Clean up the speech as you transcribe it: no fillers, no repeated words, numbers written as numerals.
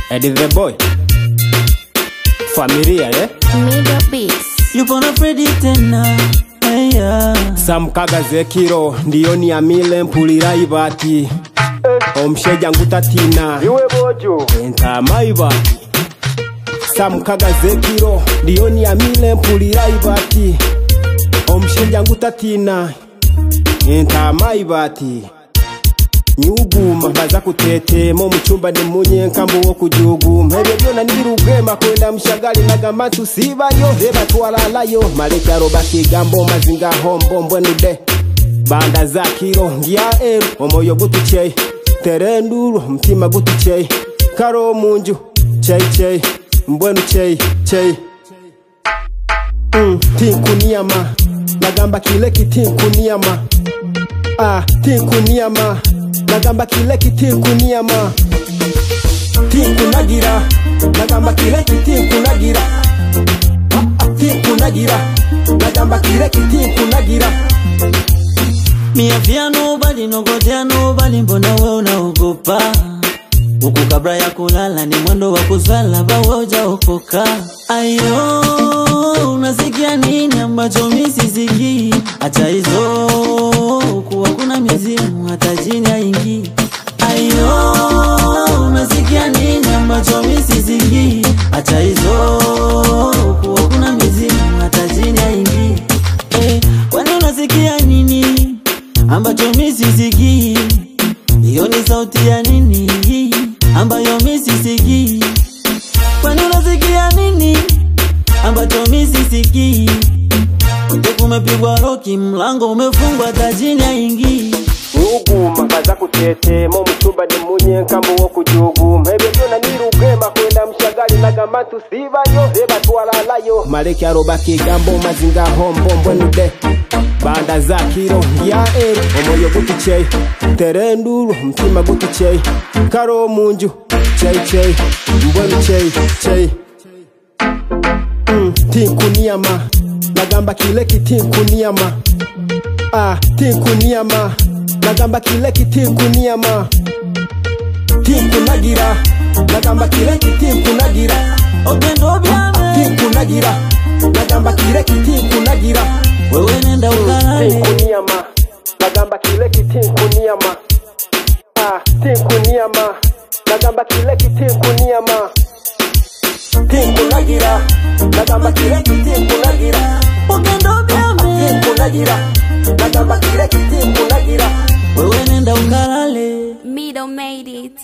Eddie the boy. Familia, Middle Beats. Yupo na Freddy tena. Sam kagaze kiro ndiyo ni amile mpulira ibati. Omsheja ngutatina iwe bojo enta maibati. Sam kagaze kiro ndiyo ni amile mpulira ibati. Omsheja ngutatina enta maibati. Nyuguma baza kutetemo muchumba ni munye nkambu wo kujuguma ebyo byona ndirugema kwenda mshagali nagamatu sibayo reba twalalayo maleka roba kigambo mazinga hombo mbwenude banda za kiro ngya eru omoyo gutuchei terenduru mtima gutuchei karo munju chei mbwenu chei tinkuniyama nagamba kile kitinkuniyama tinkuniyama nagamba kile kitinkuniyama tinkunagira nagamba kile kitinkunagira tinkunagira nagamba kile kitinkunagira Miafia nobody nogotea nobody mbona wewe unaogopa huku kabla ya kulala ni mwendo wa kuzala bawoja okoka ayo unasikia nini ambacho mimi sisikii acha hizo kuwa kuna mizimu hata jini haingii ayo unasikia nini ambacho mimi sisikii acha hizo kuwa kuna mizimu hata jini haingii kwani unasikia nini ambacho mimi sisikii hiyo ni sauti ya nini ambayo mimi sisikii kwani unasikia nini ambacho mimi sisikii wote kumepigwa roki mlango umefungwa tajini haingii Nyuguma baza kutetemo muchumba ni munye nkambu wo kujuguma ebyo byona ndirugema kwenda mshagali nagamatu sibayo reba twalalayo maleka roba kigambo mazinga hombo mbwenude banda za kiro ngya eru omoyo gutuchei terenduru mtima gutuchei karo munju chei mbwenu chei tinkuniyama nagamba kile kitinkuniyama tinkuniyama nagamba kile kitinkuniyama tinkunagira nagamba kile kitinkunagira ogendo byame tinkunagira nagamba kile kitinkunagira wewe nenda ukalale tinkuniyama nagamba kile kitinkuniyama tinkuniyama nagamba kile kitinkuniyama tinkunagira nagamba kile kitinkunagira ogendo byame tinkunagira nagamba kile kitinkunagira wewe nenda ukalale Middle made it.